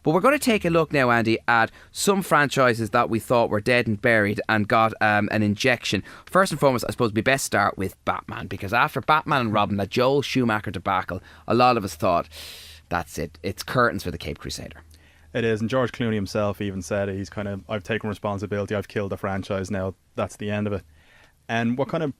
But we're going to take a look now, Andy, at some franchises that we thought were dead and buried and got an injection. First and foremost, I suppose we best start with Batman, because after Batman and Robin, that Joel Schumacher debacle, a lot of us thought, that's it. It's curtains for the Caped Crusader. It is, and George Clooney himself even said it. He's kind of, I've taken responsibility, I've killed the franchise now, that's the end of it. And what kind of,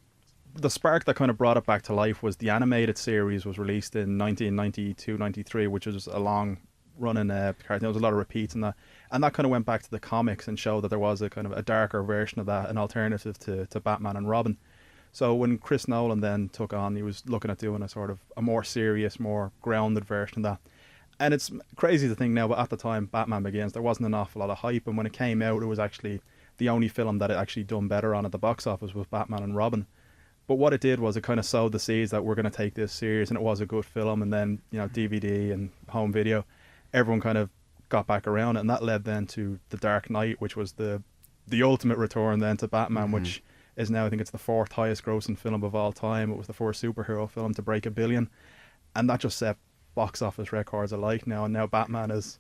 the spark that kind of brought it back to life was the animated series was released in 1992-93, which was a long running cartoon. There was a lot of repeats in that. And that kind of went back to the comics and showed that there was a kind of a darker version of that, an alternative to Batman and Robin. So when Chris Nolan then took on, he was looking at doing a sort of a more serious, more grounded version of that. And it's crazy to think now, but at the time Batman Begins, there wasn't an awful lot of hype, and when it came out, it was actually the only film that it actually done better on at the box office was Batman and Robin. But what it did was it kind of sowed the seeds that we're going to take this serious, and it was a good film. And then, you know, DVD and home video, everyone kind of got back around it, and that led then to The Dark Knight, which was the ultimate return then to Batman, which is now, I think it's the 4th highest grossing film of all time. It was the first superhero film to break $1 billion, and that just set box office records alike now. And now Batman is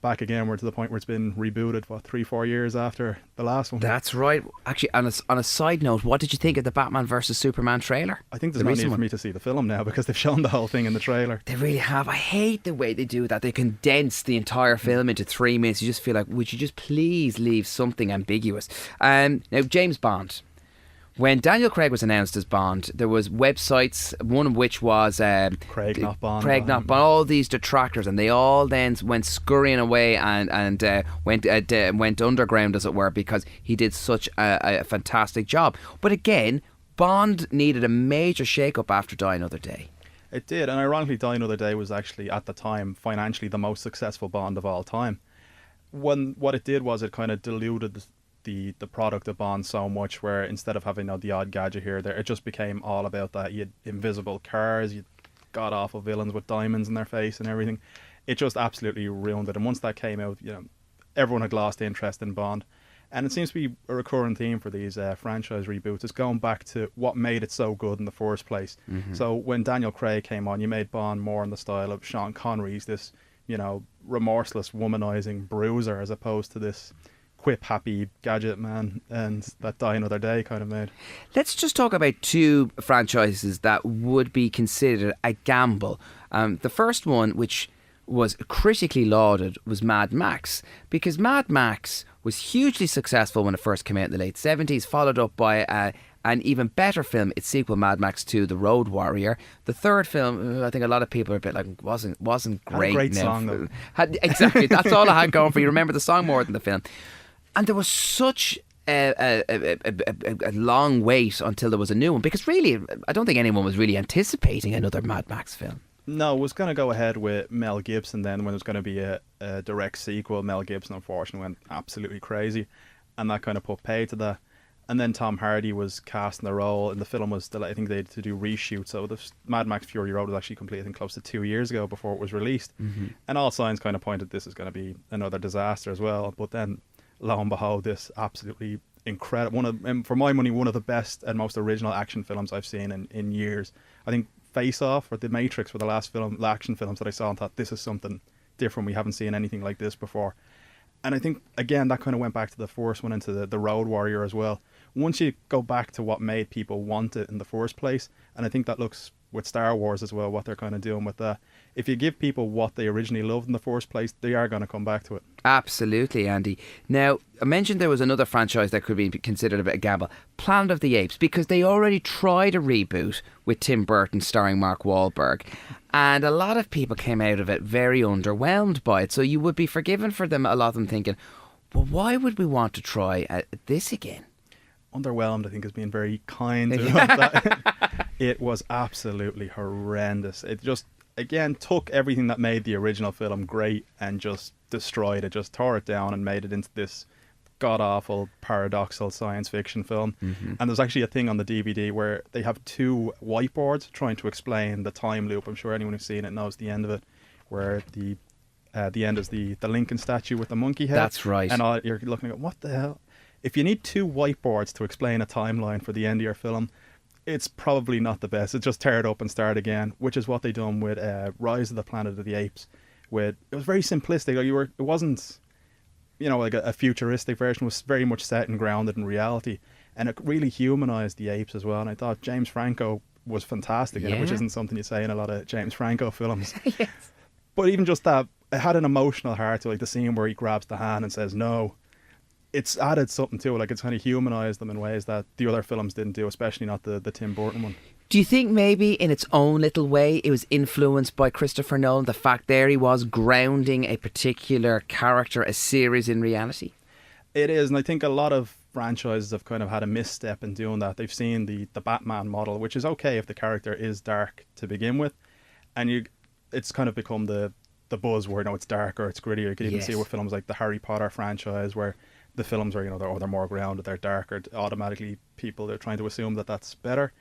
back again. We're to the point where it's been rebooted, 3-4 years after the last one. That's right. Actually, on a side note, what did you think of the Batman vs Superman trailer? I think there's no need for me to see the film now, because they've shown the whole thing in the trailer. They really have. I hate the way they do that. They condense the entire film into 3 minutes. You just feel like, would you just please leave something ambiguous? Now, James Bond. When Daniel Craig was announced as Bond, there was websites, one of which was Craig not Bond. Craig not Bond. All these detractors, and they all then went scurrying away and went underground, as it were, because he did such a fantastic job. But again, Bond needed a major shake-up after Die Another Day. It did, and ironically, Die Another Day was actually at the time financially the most successful Bond of all time. What it did was it kind of diluted the product of Bond so much, where instead of having the odd gadget here or there, it just became all about that. You had invisible cars, you god awful villains with diamonds in their face and everything. It just absolutely ruined it. And once that came out, everyone had lost interest in Bond. And it seems to be a recurring theme for these franchise reboots. It's going back to what made it so good in the first place. So when Daniel Craig came on, you made Bond more in the style of Sean Connery's, this remorseless womanizing bruiser, as opposed to this quip-happy gadget man and that Die Another Day kind of made. Let's just talk about 2 franchises that would be considered a gamble. The first one, which was critically lauded, was Mad Max, because Mad Max was hugely successful when it first came out in the late 70s, followed up by an even better film, its sequel, Mad Max 2, The Road Warrior. The third film, I think a lot of people are a bit like, wasn't great. Had a great song, though. Exactly, that's all I had going for you. Remember the song more than the film. And there was such a long wait until there was a new one, because really, I don't think anyone was really anticipating another Mad Max film. No, it was going to go ahead with Mel Gibson then, when it was going to be a direct sequel. Mel Gibson, unfortunately, went absolutely crazy, and that kind of put pay to that. And then Tom Hardy was cast in the role, and the film was, I think they had to do reshoots. So the Mad Max Fury Road was actually completed, I think, close to 2 years ago before it was released. And all signs kind of pointed this is going to be another disaster as well. But then, lo and behold, this absolutely incredible, for my money, one of the best and most original action films I've seen in years. I think Face Off or The Matrix were the last action films that I saw and thought, this is something different. We haven't seen anything like this before. And I think, again, that kind of went back to the first one, into the Road Warrior as well. Once you go back to what made people want it in the first place, and I think that looks with Star Wars as well, what they're kind of doing with that. If you give people what they originally loved in the first place, they are going to come back to it. Absolutely, Andy. Now, I mentioned there was another franchise that could be considered a bit of a gamble, Planet of the Apes, because they already tried a reboot with Tim Burton starring Mark Wahlberg, and a lot of people came out of it very underwhelmed by it. So you would be forgiven for them, a lot of them thinking, well, why would we want to try this again? Underwhelmed, I think, is being very kind about that. It was absolutely horrendous. It just, again, took everything that made the original film great and just destroyed it, just tore it down and made it into this god-awful, paradoxical science fiction film. And there's actually a thing on the DVD where they have 2 whiteboards trying to explain the time loop. I'm sure anyone who's seen it knows the end of it, where the end is the Lincoln statue with the monkey head. That's right. And you're looking at, what the hell? If you need 2 whiteboards to explain a timeline for the end of your film, it's probably not the best. It's just tear it up and start again, which is what they done with Rise of the Planet of the Apes, It was very simplistic. Like it wasn't, like a futuristic version. It was very much set and grounded in reality, and it really humanized the apes as well. And I thought James Franco was fantastic in it, which isn't something you say in a lot of James Franco films. Yes. But even just that, it had an emotional heart to, like, the scene where he grabs the hand and says no. It's added something to it. Like, it's kind of humanized them in ways that the other films didn't do, especially not the Tim Burton one. Do you think maybe in its own little way it was influenced by Christopher Nolan? The fact there he was grounding a particular character, a series in reality? It is, and I think a lot of franchises have kind of had a misstep in doing that. They've seen the Batman model, which is okay if the character is dark to begin with, and it's kind of become the buzzword. It's darker, it's grittier. You can even see it with films like the Harry Potter franchise, where the films are, they're more grounded, they're darker. Automatically, they're trying to assume that that's better.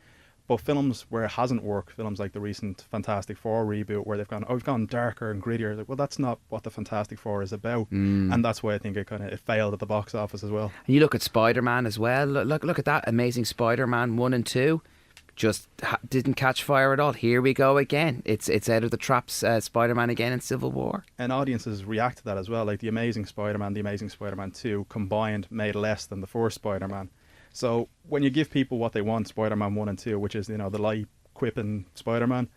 But films where it hasn't worked, films like the recent Fantastic Four reboot, where we've gone darker and grittier. Like, well, that's not what the Fantastic Four is about, and that's why I think it failed at the box office as well. And you look at Spider-Man as well. Look at that Amazing Spider-Man 1 and 2. Just didn't catch fire at all. Here we go again. It's out of the traps. Spider-Man again in Civil War. And audiences react to that as well. Like the Amazing Spider-Man 2 combined made less than the first Spider-Man. So when you give people what they want, Spider-Man 1 and 2, which is, the light quipping Spider-Man,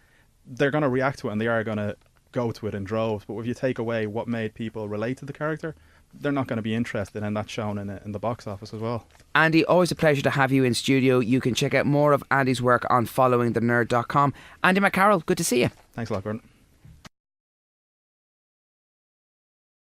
they're going to react to it and they are going to go to it in droves. But if you take away what made people relate to the character, they're not going to be interested, and that's shown in the box office as well. Andy, always a pleasure to have you in studio. You can check out more of Andy's work on followingthenerd.com. Andy McCarroll, good to see you. Thanks a lot, Gordon.